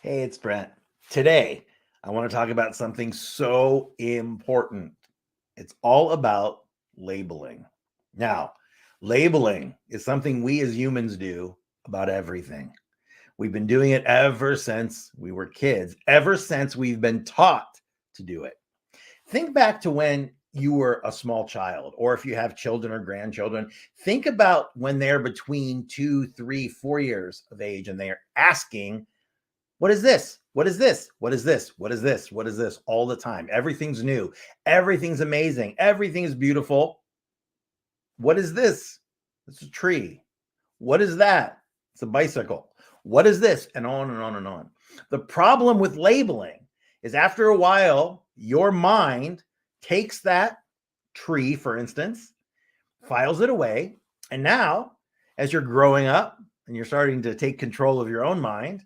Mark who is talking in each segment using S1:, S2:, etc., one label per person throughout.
S1: Hey, it's Brent. Today, I want to talk about something so important. It's all about labeling. Now, labeling is something we as humans do about everything. We've been doing it ever since we were kids, ever since we've been taught to do it. Think back to when you were a small child, or if you have children or grandchildren, think about when they're between 2, 3, 4 years of age and they're asking, what is this? What is this? What is this? What is this? What is this? All the time. Everything's new. Everything's amazing. Everything is beautiful. What is this? It's a tree. What is that? It's a bicycle. What is this? And on and on and on. The problem with labeling is after a while, your mind takes that tree, for instance, files it away. And now, as you're growing up and you're starting to take control of your own mind,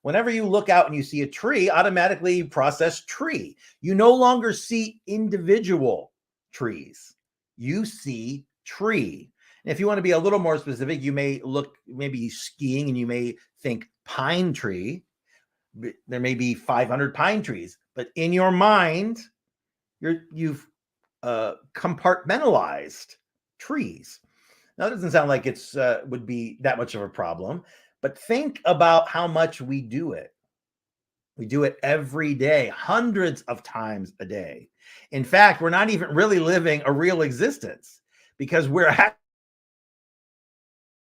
S1: whenever you look out and you see a tree, automatically you process tree. You no longer see individual trees. You see tree. And if you want to be a little more specific, you may look maybe skiing and you may think pine tree. There may be 500 pine trees, but in your mind, you've compartmentalized trees. Now, it doesn't sound like it's would be that much of a problem, but think about how much we do it. We do it every day, hundreds of times a day. In fact, we're not even really living a real existence because we're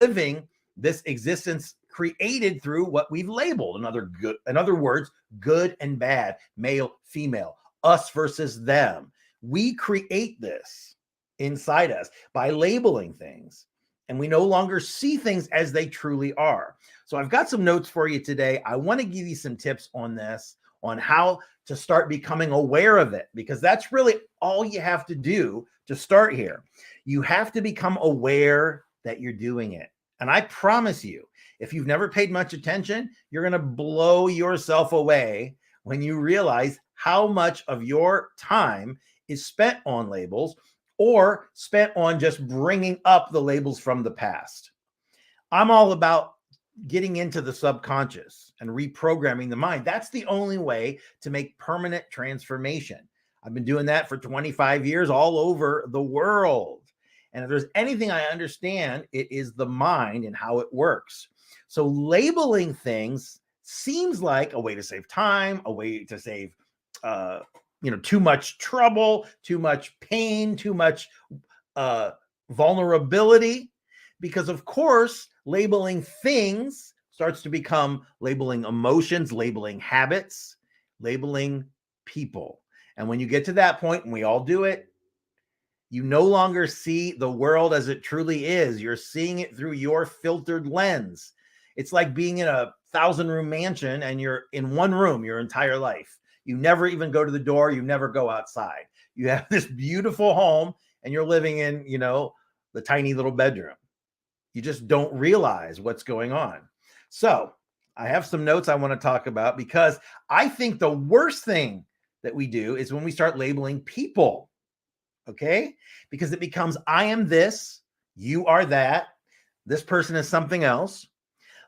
S1: living this existence created through what we've labeled. In other words, good and bad, male, female, us versus them. We create this inside us by labeling things, and we no longer see things as they truly are. So I've got some notes for you today. I want to give you some tips on this, on how to start becoming aware of it, because that's really all you have to do to start here. You have to become aware that you're doing it. And I promise you, if you've never paid much attention, you're going to blow yourself away when you realize how much of your time is spent on labels or spent on just bringing up the labels from the past. I'm all about getting into the subconscious and reprogramming the mind. That's the only way to make permanent transformation. I've been doing that for 25 years all over the world. And if there's anything I understand, it is the mind and how it works. So labeling things seems like a way to save time, a way to save too much trouble, too much pain, too much vulnerability, because of course, labeling things starts to become labeling emotions, labeling habits, labeling people. And when you get to that point, and we all do it, you no longer see the world as it truly is. You're seeing it through your filtered lens. It's like being in a 1,000-room mansion and you're in one room your entire life. You never even go to the door. You never go outside. You have this beautiful home and you're living in, the tiny little bedroom. You just don't realize what's going on. So I have some notes I want to talk about because I think the worst thing that we do is when we start labeling people. Okay? Because it becomes, I am this, you are that, this person is something else.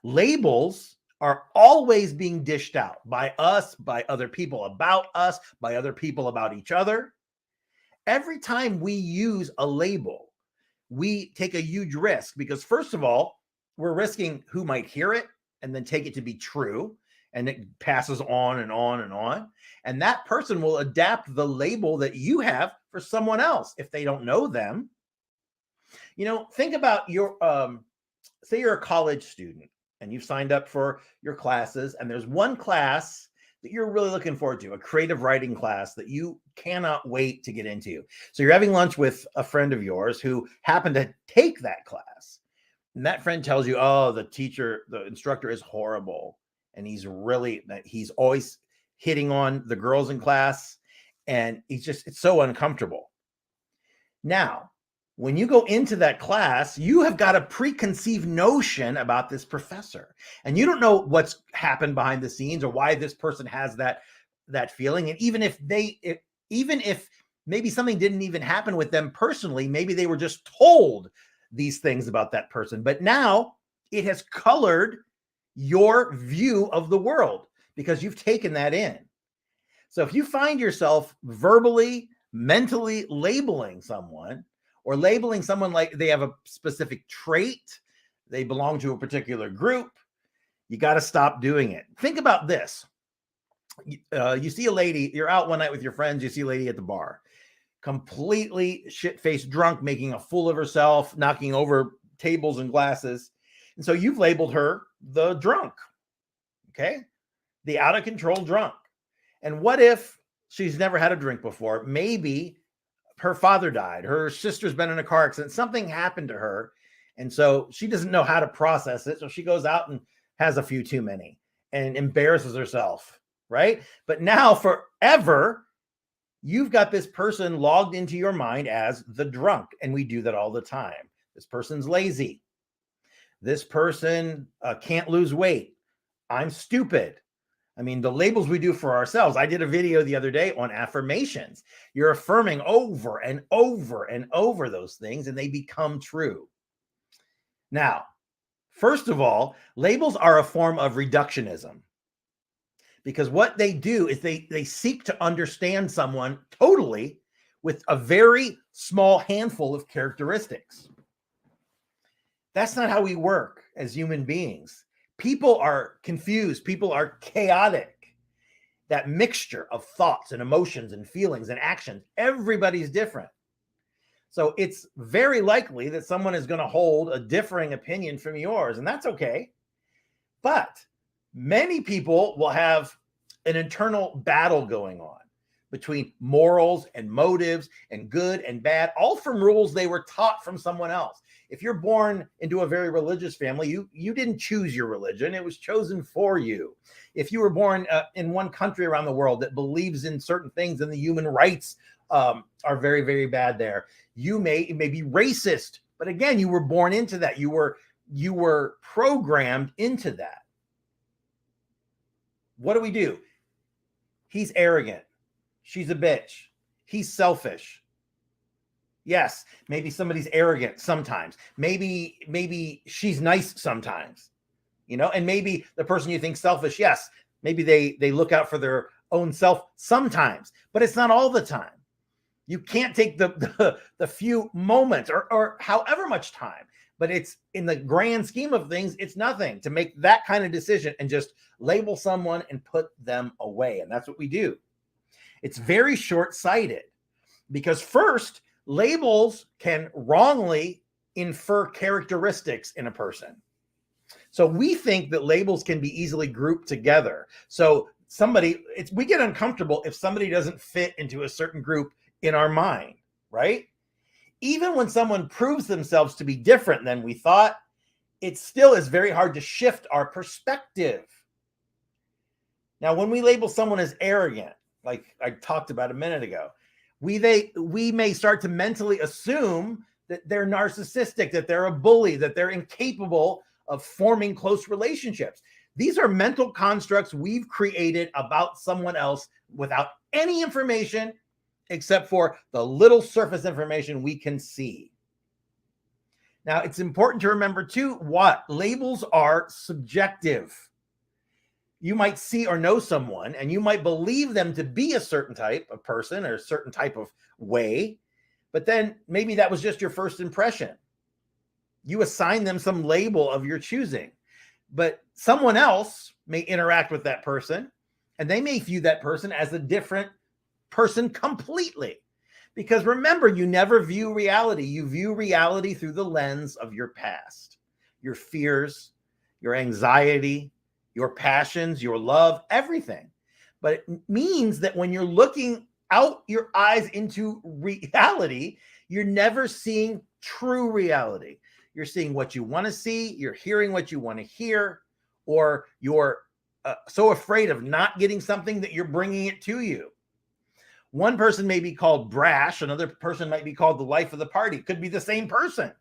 S1: Labels are always being dished out by us, by other people about us, by other people about each other. Every time we use a label, we take a huge risk because, first of all, we're risking who might hear it and then take it to be true. And it passes on and on and on. And that person will adapt the label that you have for someone else if they don't know them. Think about your, say you're a college student and you've signed up for your classes, and there's one class that you're really looking forward to, a creative writing class that you cannot wait to get into. So you're having lunch with a friend of yours who happened to take that class. And that friend tells you, oh, the instructor is horrible. And he's always hitting on the girls in class. And it's so uncomfortable. Now, when you go into that class, you have got a preconceived notion about this professor. And you don't know what's happened behind the scenes or why this person has that feeling. And even if maybe something didn't even happen with them personally, maybe they were just told these things about that person. But now it has colored your view of the world because you've taken that in. So if you find yourself verbally, mentally labeling someone, or labeling someone like they have a specific trait, they belong to a particular group, you got to stop doing it. Think about this. You see a lady, you're out one night with your friends, you see a lady at the bar, completely shit-faced drunk, making a fool of herself, knocking over tables and glasses. And so you've labeled her the drunk, okay? The out-of-control drunk. And what if she's never had a drink before? Maybe her father died, her sister's been in a car accident, something happened to her, and so she doesn't know how to process it. So she goes out and has a few too many and embarrasses herself, right? But now forever, you've got this person logged into your mind as the drunk, and we do that all the time. This person's lazy. This person can't lose weight. I'm stupid. I mean, the labels we do for ourselves. I did a video the other day on affirmations. You're affirming over and over and over those things, and they become true. Now, first of all, labels are a form of reductionism, because what they do is they seek to understand someone totally with a very small handful of characteristics. That's not how we work as human beings. People are confused. People are chaotic. That mixture of thoughts and emotions and feelings and actions, everybody's different. So it's very likely that someone is going to hold a differing opinion from yours, and that's okay. But many people will have an internal battle going on between morals and motives and good and bad, all from rules they were taught from someone else. If you're born into a very religious family, you didn't choose your religion. It was chosen for you. If you were born in one country around the world that believes in certain things and the human rights are very, very bad there, you may be racist. But again, you were born into that. You were programmed into that. What do? He's arrogant. She's a bitch. He's selfish. Yes, maybe somebody's arrogant sometimes. Maybe she's nice sometimes, and maybe the person you think selfish, yes, maybe they look out for their own self sometimes, but it's not all the time. You can't take the few moments or however much time, but it's in the grand scheme of things, it's nothing to make that kind of decision and just label someone and put them away. And that's what we do. It's very short-sighted, because first, labels can wrongly infer characteristics in a person. So we think that labels can be easily grouped together. So we get uncomfortable if somebody doesn't fit into a certain group in our mind, right? Even when someone proves themselves to be different than we thought, it still is very hard to shift our perspective. Now, when we label someone as arrogant, like I talked about a minute ago, we may start to mentally assume that they're narcissistic, that they're a bully, that they're incapable of forming close relationships. These are mental constructs we've created about someone else without any information except for the little surface information we can see. Now, it's important to remember too, what labels are subjective. You might see or know someone and you might believe them to be a certain type of person or a certain type of way, but then maybe that was just your first impression. You assign them some label of your choosing, but someone else may interact with that person and they may view that person as a different person completely. Because remember, you never view reality. You view reality through the lens of your past, your fears, your anxiety, your passions, your love, everything. But it means that when you're looking out your eyes into reality, you're never seeing true reality. You're seeing what you want to see, you're hearing what you want to hear, or you're so afraid of not getting something that you're bringing it to you. One person may be called brash, another person might be called the life of the party. It could be the same person.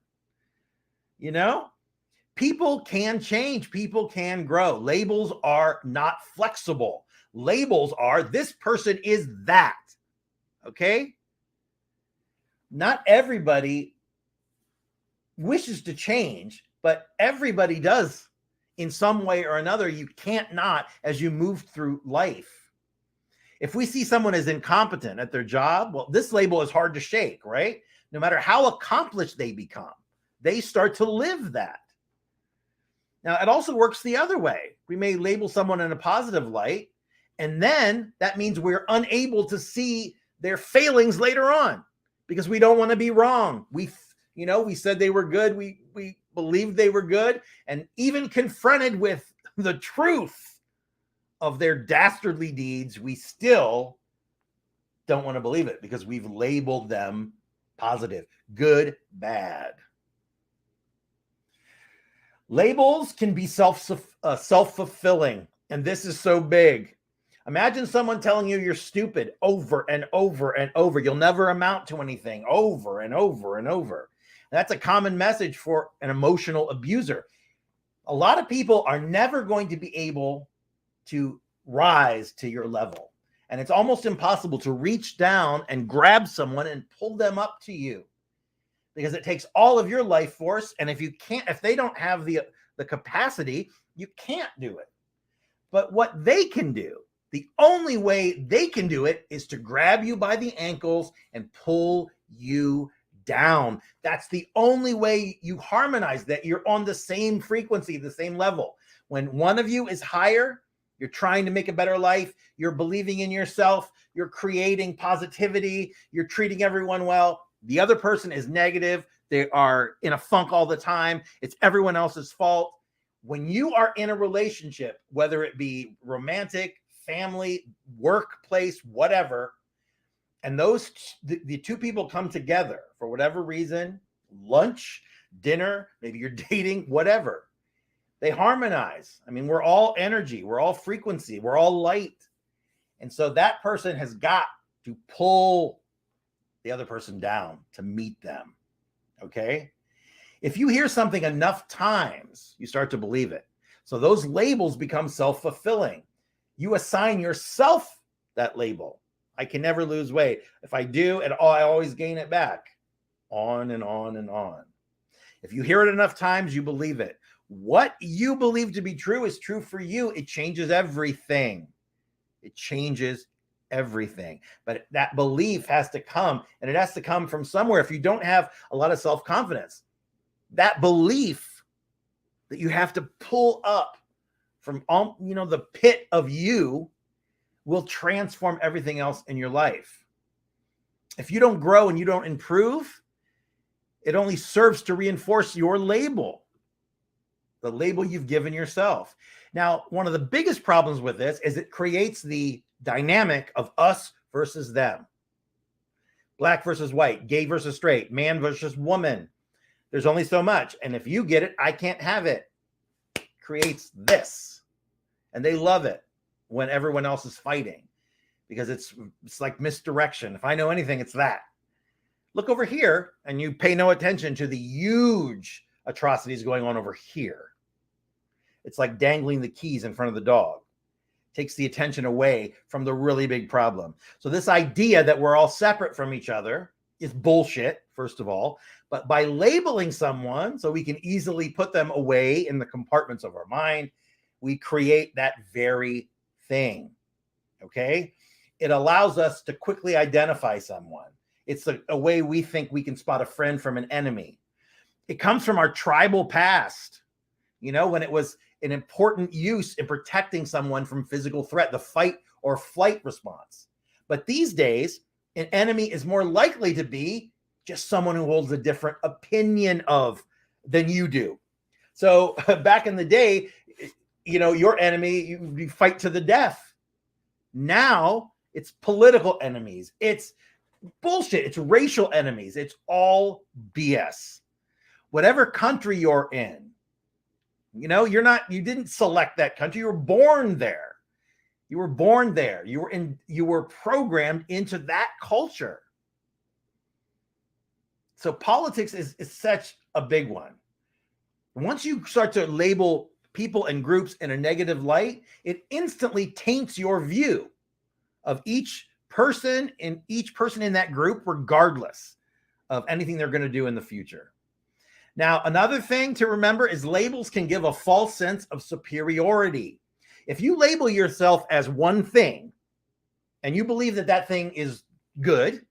S1: People can change. People can grow. Labels are not flexible. Labels are, this person is that. Okay? Not everybody wishes to change, but everybody does in some way or another. You can't not as you move through life. If we see someone as incompetent at their job, well, this label is hard to shake, right? No matter how accomplished they become, they start to live that. Now, it also works the other way. We may label someone in a positive light, and then that means we're unable to see their failings later on because we don't want to be wrong. We said they were good. We believed they were good, and even confronted with the truth of their dastardly deeds, we still don't want to believe it because we've labeled them positive, good, bad. Labels can be self-fulfilling, and this is so big. Imagine someone telling you you're stupid over and over and over. You'll never amount to anything over and over and over. That's a common message for an emotional abuser. A lot of people are never going to be able to rise to your level. And it's almost impossible to reach down and grab someone and pull them up to you because it takes all of your life force. And if they don't have the capacity, you can't do it. But what they can do, the only way they can do it is to grab you by the ankles and pull you down. That's the only way you harmonize, that you're on the same frequency, the same level. When one of you is higher, you're trying to make a better life, you're believing in yourself, you're creating positivity, you're treating everyone well. The other person is negative. They are in a funk all the time. It's everyone else's fault. When you are in a relationship, whether it be romantic, family, workplace, whatever, and the two people come together for whatever reason, lunch, dinner, maybe you're dating, whatever, they harmonize. I mean, we're all energy, we're all frequency, we're all light. And so that person has got to pull the other person down to meet them. Okay? If you hear something enough times, you start to believe it. So those labels become self-fulfilling. You assign yourself that label. I can never lose weight. If I do, I always gain it back. On and on and on. If you hear it enough times, you believe it. What you believe to be true is true for you. It changes everything. It changes everything. But that belief has to come, and it has to come from somewhere. If you don't have a lot of self-confidence, that belief that you have to pull up from the pit of you will transform everything else in your life. If you don't grow and you don't improve, it only serves to reinforce your label, the label you've given yourself. Now, one of the biggest problems with this is it creates the dynamic of us versus them. Black versus white, gay versus straight, man versus woman. There's only so much. And if you get it, I can't have it. Creates this. And they love it when everyone else is fighting because it's like misdirection. If I know anything, it's that. Look over here and you pay no attention to the huge atrocities going on over here. It's like dangling the keys in front of the dog. Takes the attention away from the really big problem. So this idea that we're all separate from each other is bullshit, first of all. But by labeling someone so we can easily put them away in the compartments of our mind, we create that very thing. Okay? It allows us to quickly identify someone. It's a way we think we can spot a friend from an enemy. It comes from our tribal past, when it was an important use in protecting someone from physical threat, the fight or flight response. But these days, an enemy is more likely to be just someone who holds a different opinion than you do. So back in the day, your enemy, you fight to the death. Now it's political enemies. It's bullshit. It's racial enemies. It's all BS. Whatever country you're in, you didn't select that country. You were born there. You were born there. You were programmed into that culture. So politics is such a big one. Once you start to label people and groups in a negative light, it instantly taints your view of each person in that group, regardless of anything they're going to do in the future. Now, another thing to remember is labels can give a false sense of superiority. If you label yourself as one thing and you believe that that thing is good,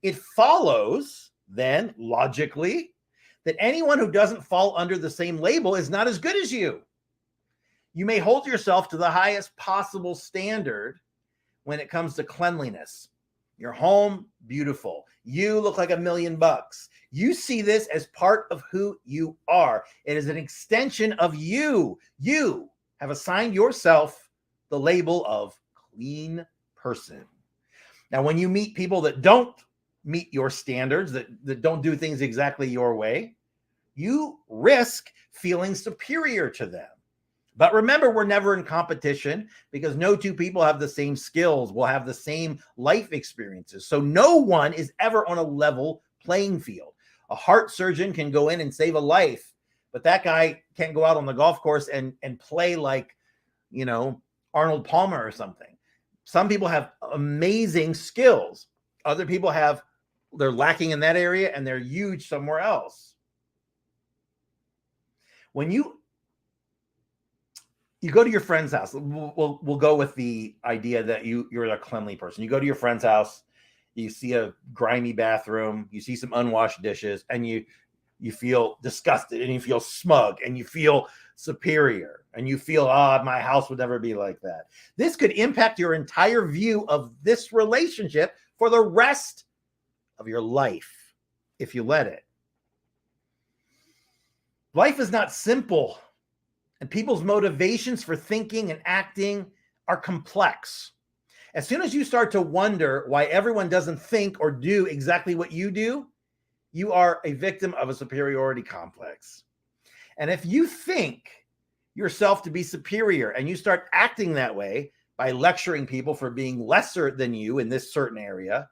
S1: it follows then logically that anyone who doesn't fall under the same label is not as good as you. You may hold yourself to the highest possible standard when it comes to cleanliness. Your home, beautiful. You look like $1,000,000. You see this as part of who you are. It is an extension of you. You have assigned yourself the label of clean person. Now, when you meet people that don't meet your standards, that don't do things exactly your way, you risk feeling superior to them. But remember, we're never in competition because no two people have the same skills, will have the same life experiences. So no one is ever on a level playing field. A heart surgeon can go in and save a life, but that guy can't go out on the golf course and play like, Arnold Palmer or something. Some people have amazing skills. Other people they're lacking in that area and they're huge somewhere else. When you go to your friend's house, we'll go with the idea that you're a cleanly person. You go to your friend's house, you see a grimy bathroom, you see some unwashed dishes, and you feel disgusted and you feel smug and you feel superior and you feel, my house would never be like that. This could impact your entire view of this relationship for the rest of your life if you let it. Life is not simple, and people's motivations for thinking and acting are complex. As soon as you start to wonder why everyone doesn't think or do exactly what you do, you are a victim of a superiority complex. And if you think yourself to be superior and you start acting that way by lecturing people for being lesser than you in this certain area,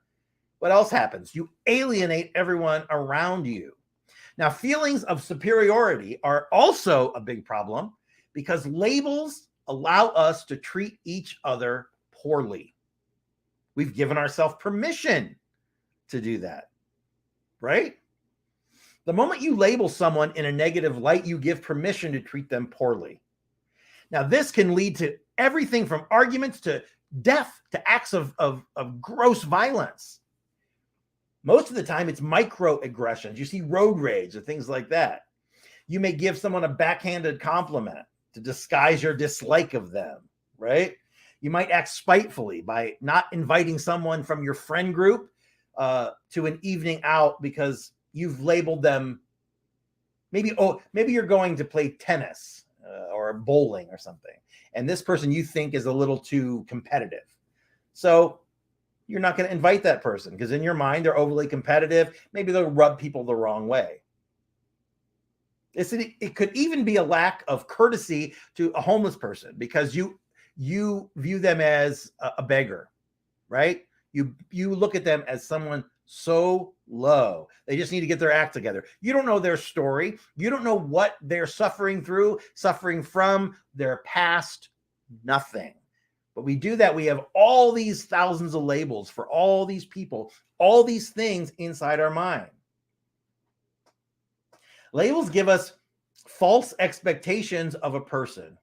S1: what else happens? You alienate everyone around you. Now, feelings of superiority are also a big problem because labels allow us to treat each other poorly. We've given ourselves permission to do that, right? The moment you label someone in a negative light, you give permission to treat them poorly. Now, this can lead to everything from arguments to death to acts of gross violence. Most of the time, it's microaggressions. You see road rage or things like that. You may give someone a backhanded compliment to disguise your dislike of them, right? You might act spitefully by not inviting someone from your friend group to an evening out because you've labeled them. Maybe you're going to play tennis or bowling or something, and this person you think is a little too competitive. So you're not going to invite that person because in your mind, they're overly competitive. Maybe they'll rub people the wrong way. It could even be a lack of courtesy to a homeless person because you view them as a beggar, right? You look at them as someone so low. They just need to get their act together. You don't know their story. You don't know what they're suffering from, their past, nothing. But we do that. We have all these thousands of labels for all these people, all these things inside our mind. Labels give us false expectations of a person.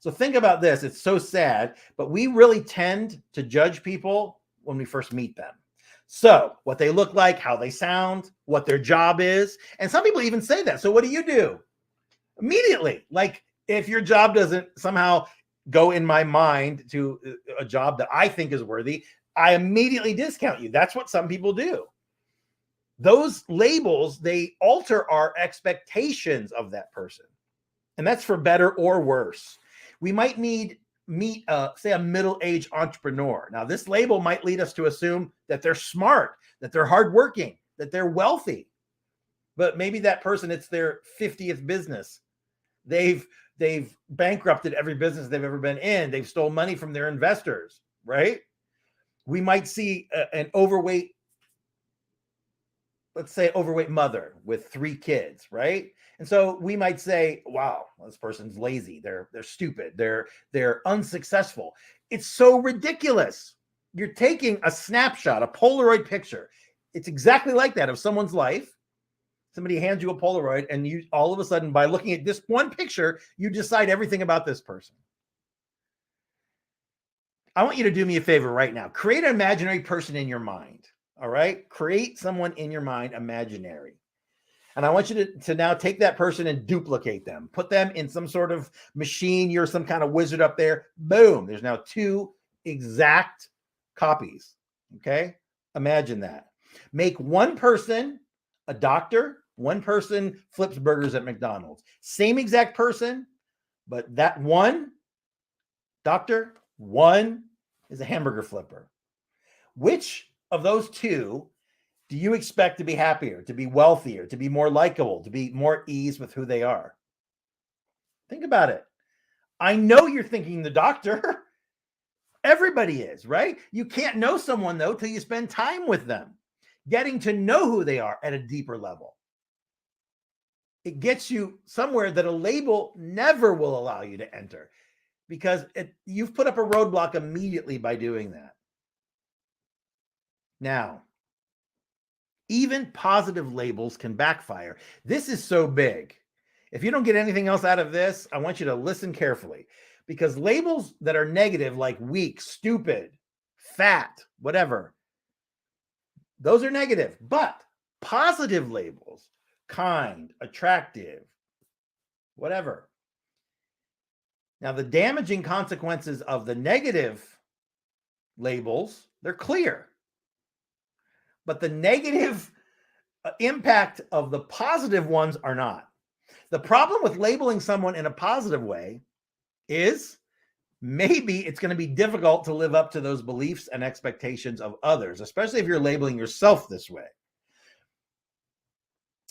S1: So think about this. It's so sad, but we really tend to judge people when we first meet them. So what they look like, how they sound, what their job is. And some people even say that. So what do? Immediately, like if your job doesn't somehow go in my mind to a job that I think is worthy, I immediately discount you. That's what some people do. Those labels, they alter our expectations of that person. And that's for better or worse. We might meet, say, a middle-aged entrepreneur. Now, this label might lead us to assume that they're smart, that they're hardworking, that they're wealthy. But maybe that person, it's their 50th business. They've bankrupted every business they've ever been in. They've stolen money from their investors, right? We might see an overweight, let's say overweight mother with 3 kids, right? And so we might say, wow, this person's lazy. They're stupid. They're unsuccessful. It's so ridiculous. You're taking a snapshot, a Polaroid picture. It's exactly like that of someone's life, Somebody hands you a Polaroid, and you all of a sudden, by looking at this one picture, you decide everything about this person. I want you to do me a favor right now. Create an imaginary person in your mind. All right? Create someone in your mind, imaginary. And I want you to now take that person and duplicate them. Put them in some sort of machine. You're some kind of wizard up there. Boom. There's now 2 exact copies. Okay? Imagine that. Make one person a doctor. One person flips burgers at McDonald's. Same exact person, but that one doctor, one is a hamburger flipper. Which of those 2 do you expect to be happier, to be wealthier, to be more likable, to be more ease with who they are? Think about it. I know you're thinking the doctor. Everybody is, right? You can't know someone, though, till you spend time with them, getting to know who they are at a deeper level. It gets you somewhere that a label never will allow you to enter, because you've put up a roadblock immediately by doing that. Now, even positive labels can backfire. This is so big. If you don't get anything else out of this, I want you to listen carefully, because labels that are negative, like weak, stupid, fat, whatever, those are negative. But positive labels, kind, attractive, whatever. Now, the damaging consequences of the negative labels, they're clear. But the negative impact of the positive ones are not. The problem with labeling someone in a positive way is maybe it's going to be difficult to live up to those beliefs and expectations of others, especially if you're labeling yourself this way.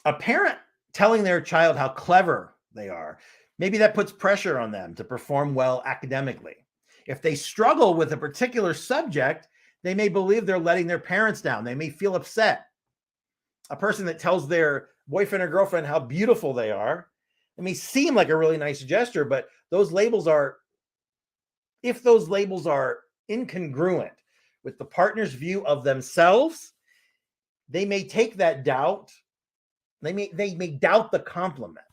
S1: A parent telling their child how clever they are, maybe that puts pressure on them to perform well academically. If they struggle with a particular subject, they may believe they're letting their parents down. They may feel upset. A person that tells their boyfriend or girlfriend how beautiful they are, it may seem like a really nice gesture, but those labels are, if those labels are incongruent with the partner's view of themselves, they may take that doubt. They may doubt the compliment.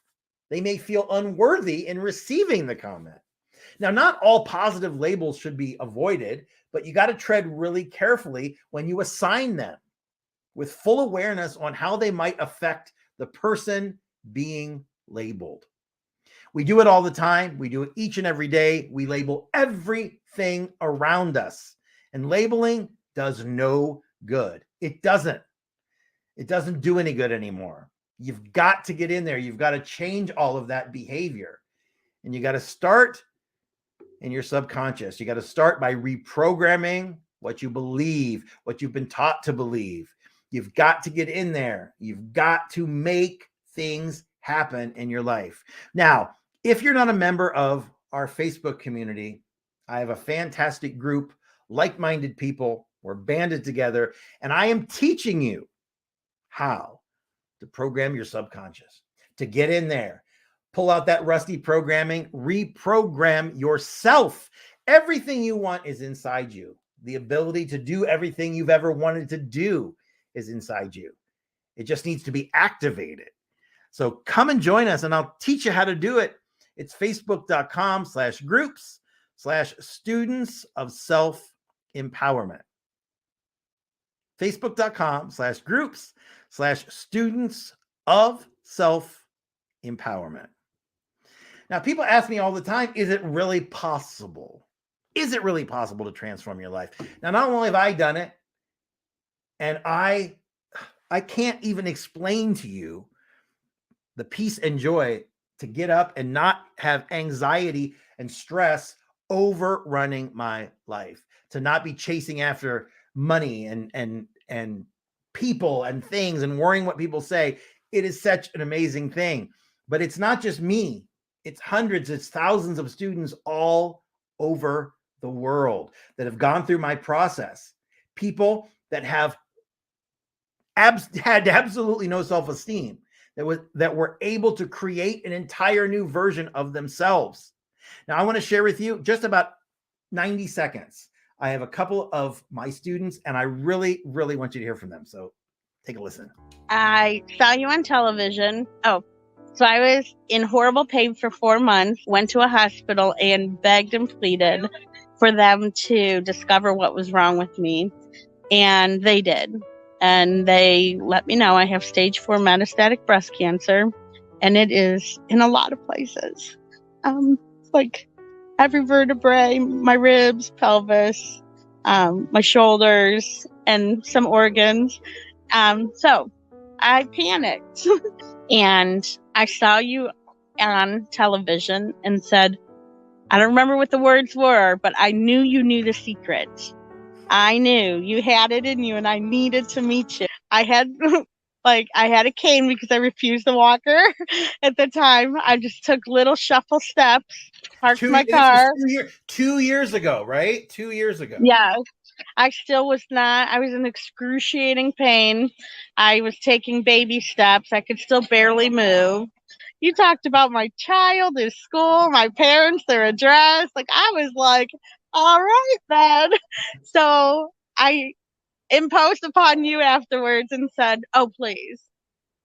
S1: They may feel unworthy in receiving the comment. Now, not all positive labels should be avoided, but you got to tread really carefully when you assign them, with full awareness on how they might affect the person being labeled. We do it all the time. We do it each and every day. We label everything around us, and labeling does no good. It doesn't do any good anymore. You've got to get in there. You've got to change all of that behavior, and you got to start in your subconscious. You got to start by reprogramming what you believe, what you've been taught to believe. You've got to get in there. You've got to make things happen in your life. Now, if you're not a member of our Facebook community, I have a fantastic group, like-minded people. We're banded together, and I am teaching you how to program your subconscious, to get in there, pull out that rusty programming, reprogram yourself. Everything you want is inside you. The ability to do everything you've ever wanted to do is inside you. It just needs to be activated. So come and join us, and I'll teach you how to do it. It's facebook.com/groups/students of self-empowerment. facebook.com/groups/students of self-empowerment. Now, people ask me all the time, is it really possible? Is it really possible to transform your life? Now, not only have I done it, and I can't even explain to you the peace and joy to get up and not have anxiety and stress overrunning my life, to not be chasing after money and people and things and worrying what people say. It is such an amazing thing. But it's not just me. It's hundreds, it's thousands of students all over the world that have gone through my process. People that have had absolutely no self-esteem, that were able to create an entire new version of themselves. Now, I want to share with you just about 90 seconds. I have a couple of my students, and I really, really want you to hear from them. So Take a listen.
S2: I saw you on television. Oh, so I was in horrible pain for 4 months, went to a hospital and begged and pleaded for them to discover what was wrong with me. And they did. And they let me know I have stage 4 metastatic breast cancer. And it is in a lot of places. Like every vertebrae, my ribs, pelvis, my shoulders, and some organs. So I panicked and I saw you on television and said, I don't remember what the words were, but I knew you knew the secret. I knew you had it in you and I needed to meet you. I had I had a cane because I refused the walker at the time. I just took little shuffle steps, parked my car.
S1: 2 years ago, right? 2 years ago.
S2: Yeah. I still was not. I was in excruciating pain. I was taking baby steps. I could still barely move. You talked about my child, his school, my parents, their address. Like, I was like, all right, then. So I imposed upon you afterwards and said, oh, please,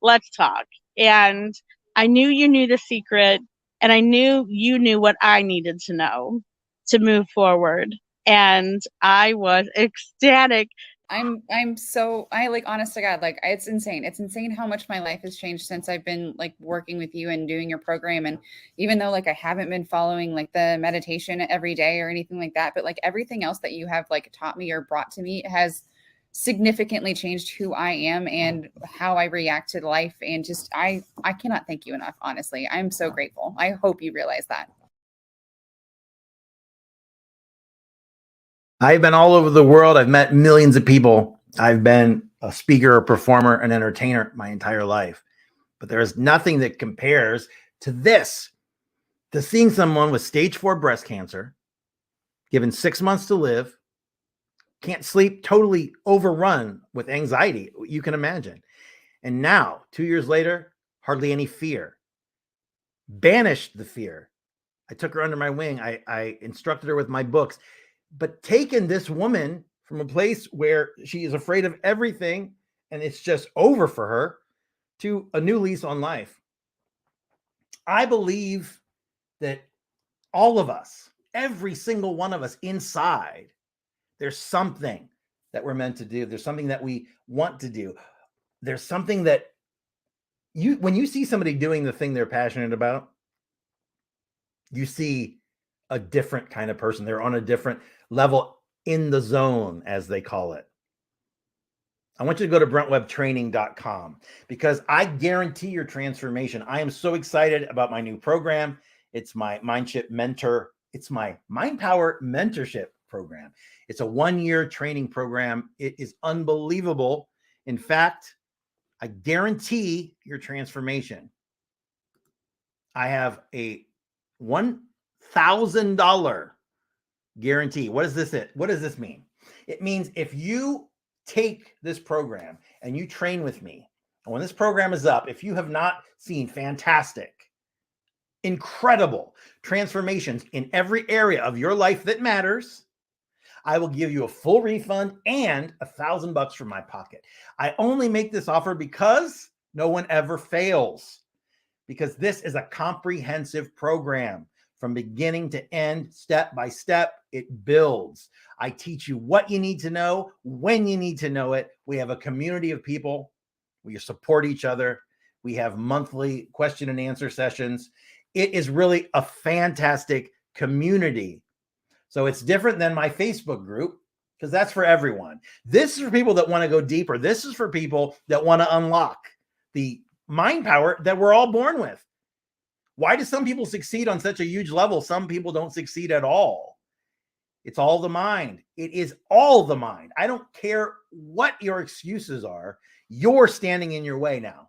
S2: let's talk. And I knew you knew the secret, and I knew you knew what I needed to know to move forward. And I was ecstatic.
S3: I'm so, I like, honest to God, like, it's insane. It's insane how much my life has changed since I've been like working with you and doing your program. And even though like I haven't been following like the meditation every day or anything like that, but like everything else that you have like taught me or brought to me has significantly changed who I am and how I react to life. And just, I cannot thank you enough. Honestly, I'm so grateful. I hope you realize that.
S1: I've been all over the world. I've met millions of people. I've been a speaker, a performer, an entertainer my entire life. But there is nothing that compares to this, to seeing someone with stage 4 breast cancer, given 6 months to live, can't sleep, totally overrun with anxiety, you can imagine. And now, 2 years later, hardly any fear. Banished the fear. I took her under my wing. I instructed her with my books. But taken this woman from a place where she is afraid of everything and it's just over for her to a new lease on life. I believe that all of us, every single one of us inside, there's something that we're meant to do. There's something that we want to do. There's something that when you see somebody doing the thing they're passionate about, you see a different kind of person. They're on a different level in the zone, as they call it. I want you to go to brentwebbtraining.com because I guarantee your transformation. I am so excited about my new program. It's my Mindship Mentor. It's my Mind Power Mentorship program. It's a 1-year training program. It is unbelievable. In fact, I guarantee your transformation. I have a $1,000 guarantee. What does this mean? It means if you take this program and you train with me, and when this program is up, if you have not seen fantastic, incredible transformations in every area of your life that matters, I will give you a full refund and $1,000 from my pocket. I only make this offer because no one ever fails, because this is a comprehensive program. From beginning to end, step by step, it builds. I teach you what you need to know, when you need to know it. We have a community of people. We support each other. We have monthly question and answer sessions. It is really a fantastic community. So it's different than my Facebook group because that's for everyone. This is for people that want to go deeper. This is for people that want to unlock the mind power that we're all born with. Why do some people succeed on such a huge level? Some people don't succeed at all. It's all the mind. It is all the mind. I don't care what your excuses are. You're standing in your way now.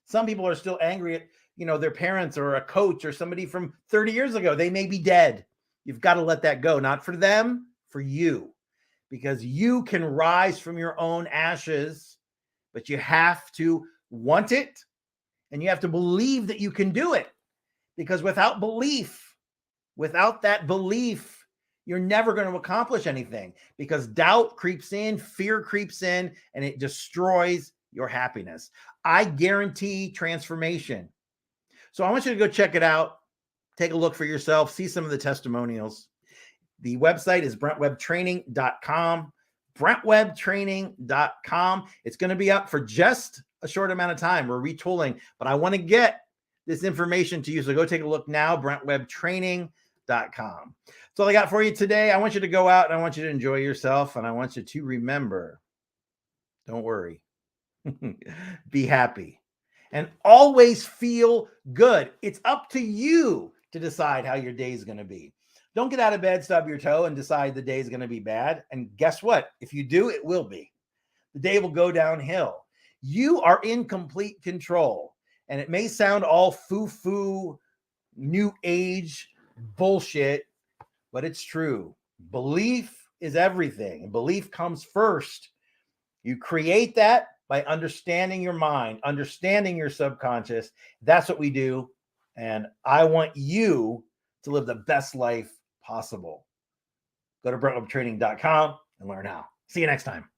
S1: Some people are still angry at, their parents or a coach or somebody from 30 years ago. They may be dead. You've got to let that go. Not for them, for you. Because you can rise from your own ashes, but you have to want it. And you have to believe that you can do it, because without that belief, you're never going to accomplish anything because doubt creeps in, fear creeps in, and it destroys your happiness. I guarantee transformation. So I want you to go check it out. Take a look for yourself, see some of the testimonials. The website is brentwebbtraining.com. brentwebbtraining.com. It's going to be up for just a short amount of time. We're retooling, but I want to get this information to you. So go take a look now, brentwebbtraining.com. That's all I got for you today. I want you to go out and I want you to enjoy yourself. And I want you to remember, don't worry, be happy and always feel good. It's up to you to decide how your day is going to be. Don't get out of bed, stub your toe, and decide the day is going to be bad. And guess what? If you do, it will be. The day will go downhill. You are in complete control. And it may sound all foo-foo, new age bullshit, but it's true. Belief is everything. And belief comes first. You create that by understanding your mind, understanding your subconscious. That's what we do. And I want you to live the best life possible. Go to brentwebbtraining.com and learn how. See you next time.